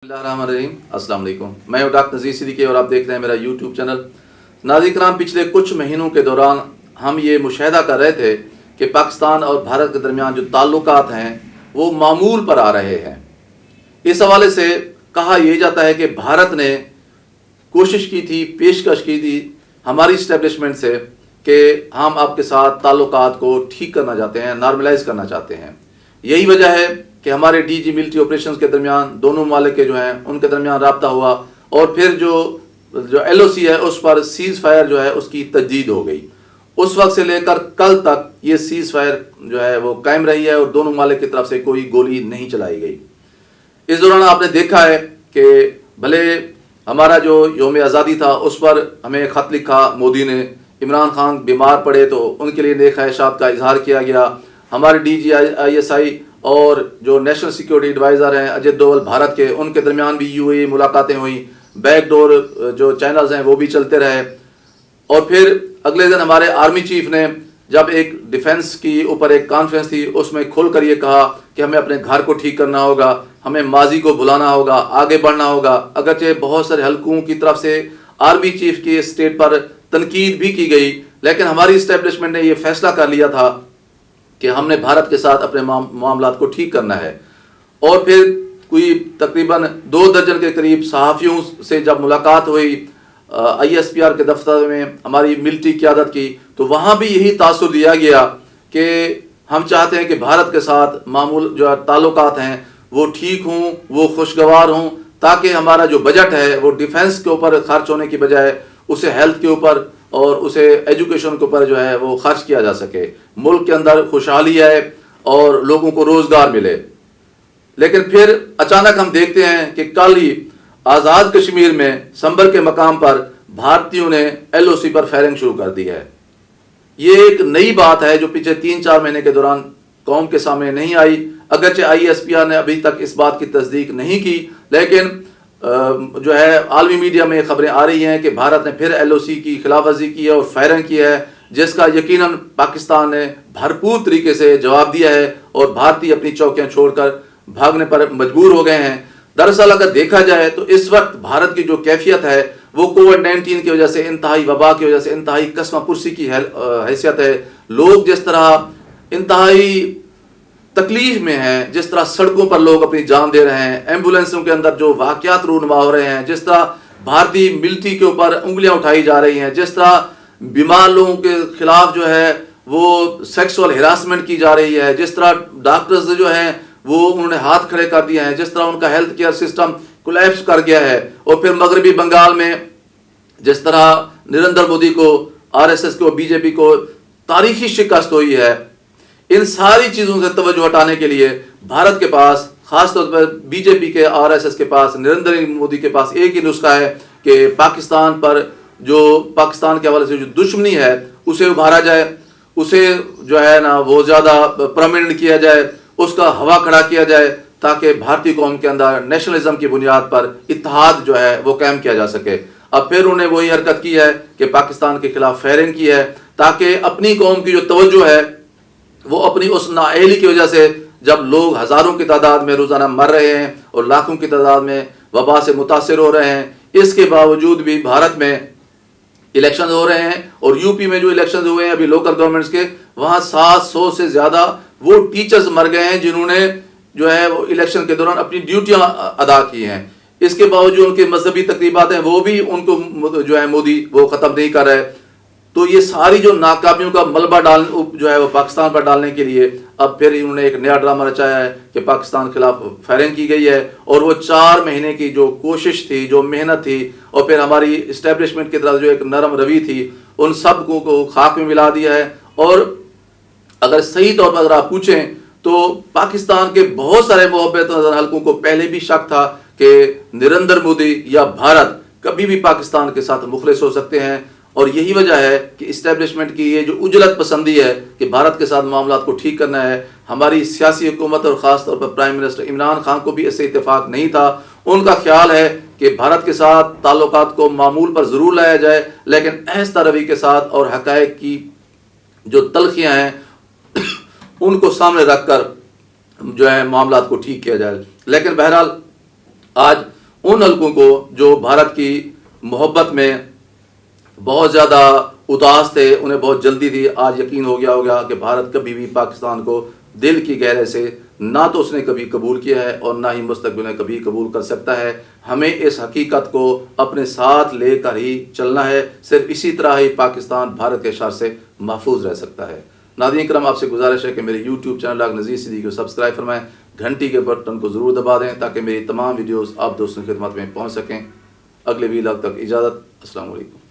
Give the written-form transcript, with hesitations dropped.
अस्सलाम वालेकुम। मैं हूं डॉक्टर नज़ीर सिद्दीकी और आप देख रहे हैं मेरा यूट्यूब चैनल। नाज़रीन कराम, पिछले कुछ महीनों के दौरान हम ये मुशाहिदा कर रहे थे कि पाकिस्तान और भारत के दरमियान जो ताल्लुकात हैं वो मामूल पर आ रहे हैं। इस हवाले से कहा यह जाता है कि भारत ने कोशिश की थी, पेशकश की थी हमारी इस्टेब्लिशमेंट से कि हम आपके साथ ताल्लुकात को ठीक करना चाहते हैं, नॉर्मलाइज करना चाहते हैं। यही वजह है कि हमारे डीजी मिलिट्री ऑपरेशंस के दरमियान दोनों मालिक के जो हैं उनके दरमियान राब्ता हुआ और फिर जो एलओसी है उस पर सीज़ फायर जो है उसकी तजदीद हो गई। उस वक्त से लेकर कल तक ये सीज़ फायर जो है वो कायम रही है और दोनों मालिक की तरफ से कोई गोली नहीं चलाई गई। इस दौरान आपने देखा है कि भले हमारा जो यौम आज़ादी था उस पर हमें ख़त लिखा मोदी ने, इमरान खान बीमार पड़े तो उनके लिए नेक ख्वाहिशात का इजहार किया गया। हमारे DGISI और जो नेशनल सिक्योरिटी एडवाइज़र हैं अजित डोवल भारत के, उनके दरमियान भी UAE मुलाकातें हुई, बैकडोर जो चैनल्स हैं वो भी चलते रहे। और फिर अगले दिन हमारे आर्मी चीफ ने जब एक डिफेंस की ऊपर एक कॉन्फ्रेंस थी उसमें खुल कर ये कहा कि हमें अपने घर को ठीक करना होगा, हमें माजी को भुलाना होगा, आगे बढ़ना होगा। अगरचे बहुत सारे हलकों की तरफ से आर्मी चीफ की स्टेट पर तनकीद भी की गई, लेकिन हमारी इस्टेब्लिशमेंट ने यह फैसला कर लिया था कि हमने भारत के साथ अपने मामलात को ठीक करना है। और फिर कोई तकरीबन 2 दर्जन के करीब सहाफ़ियों से जब मुलाकात हुई ISPR के दफ्तर में हमारी मिलिट्री क़यादत की, तो वहाँ भी यही तासुर दिया गया कि हम चाहते हैं कि भारत के साथ मामूल जो ताल्लुकात हैं वो ठीक हों, वो खुशगवार हों, ताकि हमारा जो बजट है वो डिफेंस के ऊपर खर्च होने की बजाय उसे हेल्थ के ऊपर और उसे एजुकेशन के ऊपर जो है वो खर्च किया जा सके, मुल्क के अंदर खुशहाली आए और लोगों को रोज़गार मिले। लेकिन फिर अचानक हम देखते हैं कि कल ही आज़ाद कश्मीर में संबर के मकाम पर भारतीयों ने LOC पर फायरिंग शुरू कर दी है। ये एक नई बात है जो पिछले 3-4 महीने के दौरान कौम के सामने नहीं आई। अगरचे ISPR ने अभी तक इस बात की तस्दीक नहीं की, लेकिन जो है आलमी मीडिया में खबरें आ रही हैं कि भारत ने फिर LOC की खिलाफवर्जी की है और फायरिंग की है, जिसका यकीनन पाकिस्तान ने भरपूर तरीके से जवाब दिया है और भारतीय अपनी चौकियां छोड़कर भागने पर मजबूर हो गए हैं। दरअसल अगर देखा जाए तो इस वक्त भारत की जो कैफियत है वो कोविड-19 की वजह से, इंतहाई वबा की वजह से इंतहाई कसमा पुरसी की हैसियत है। लोग जिस तरह इंतहाई तकलीफ में हैं, जिस तरह सड़कों पर लोग अपनी जान दे रहे हैं, एम्बुलेंसों के अंदर जो वाक़यात रूनुमा हो रहे हैं, जिस तरह भारतीय मिलिट्री के ऊपर उंगलियां उठाई जा रही हैं, जिस तरह बीमार लोगों के खिलाफ जो है वो सेक्सुअल हिरासमेंट की जा रही है, जिस तरह डॉक्टर्स जो हैं वो उन्होंने हाथ खड़े कर दिए हैं, जिस तरह उनका हेल्थ केयर सिस्टम कोलैप्स कर गया है। और फिर मगरबी बंगाल में जिस तरह नरेंद्र मोदी को, RSS को, BJP को तारीखी शिकस्त हुई है, इन सारी चीज़ों से तवज्जो हटाने के लिए भारत के पास, ख़ासतौर पर BJP के, RSS के पास, नरेंद्र मोदी के पास एक ही नुस्खा है कि पाकिस्तान पर जो पाकिस्तान के हवाले से जो दुश्मनी है उसे उभारा जाए, उसे जो है ना वो ज़्यादा परमानेंट किया जाए, उसका हवा खड़ा किया जाए, ताकि भारतीय कौम के अंदर नेशनलिज्म की बुनियाद पर इत्तेहाद जो है वो कायम किया जा सके। अब फिर उन्हें वही हरकत की है कि पाकिस्तान के खिलाफ फायरिंग की है, ताकि अपनी कौम की जो तवज्जो है वो अपनी उस नाअहली की वजह से, जब लोग हज़ारों की तादाद में रोज़ाना मर रहे हैं और लाखों की तादाद में वबा से मुतासर हो रहे हैं, इसके बावजूद भी भारत में इलेक्शन हो रहे हैं। और यूपी में जो इलेक्शन हुए हैं अभी लोकल गवर्नमेंट्स के, वहाँ 700 से ज़्यादा वो टीचर्स मर गए हैं जिन्होंने जो है वो इलेक्शन के दौरान अपनी ड्यूटियाँ अदा की हैं। इसके बावजूद उनके मजहबी तकरीबात हैं वो भी उनको जो है मोदी वो ख़त्म नहीं कर रहे। तो ये सारी जो नाकामियों का मलबा जो है वो पाकिस्तान पर डालने के लिए अब फिर इन्होंने एक नया ड्रामा रचाया है कि पाकिस्तान के खिलाफ फायरिंग की गई है। और वो 4 महीने की जो कोशिश थी, जो मेहनत थी, और फिर हमारी इस्टेब्लिशमेंट की तरफ जो एक नरम रवि थी, उन सब को खाक में मिला दिया है। और अगर सही तौर पर अगर आप पूछें तो पाकिस्तान के बहुत सारे मोहब्बत नज़र हल्कों को पहले भी शक था कि नरेंद्र मोदी या भारत कभी भी पाकिस्तान के साथ मुखलिस हो सकते हैं। और यही वजह है कि इस्टेब्लिशमेंट की ये जो उजलत पसंदी है कि भारत के साथ मामलात को ठीक करना है, हमारी सियासी हुकूमत और ख़ास तौर पर प्राइम मिनिस्टर इमरान खान को भी इससे इत्तेफाक नहीं था। उनका ख्याल है कि भारत के साथ ताल्लुकात को मामूल पर ज़रूर लाया जाए, लेकिन आहिस्ता रवि के साथ और हक़ाइक़ की जो तलखियाँ हैं उनको सामने रख कर जो है मामलात को ठीक किया जाए। लेकिन बहरहाल آج ان حلقوں کو جو بھارت کی محبت میں بہت زیادہ اداس تھے، انہیں بہت جلدی تھی، آج یقین ہو گیا ہوگا کہ بھارت کبھی بھی پاکستان کو دل کی گہرائی سے نہ تو اس نے کبھی قبول کیا ہے اور نہ ہی مستقبل میں کبھی قبول کر سکتا ہے۔ ہمیں اس حقیقت کو اپنے ساتھ لے کر ہی چلنا ہے، صرف اسی طرح ہی پاکستان بھارت کے شر سے محفوظ رہ سکتا ہے۔ ناظرین کرام، آپ سے گزارش ہے کہ میرے YouTube channel doctor Nazir Siddiqui کو سبسکرائب فرمائیں، گھنٹی کے بٹن کو ضرور دبا دیں تاکہ میری تمام ویڈیوز آپ دوستوں کی خدمت میں پہنچ سکیں۔ اگلے ویلاگ تک اجازت، السلام علیکم۔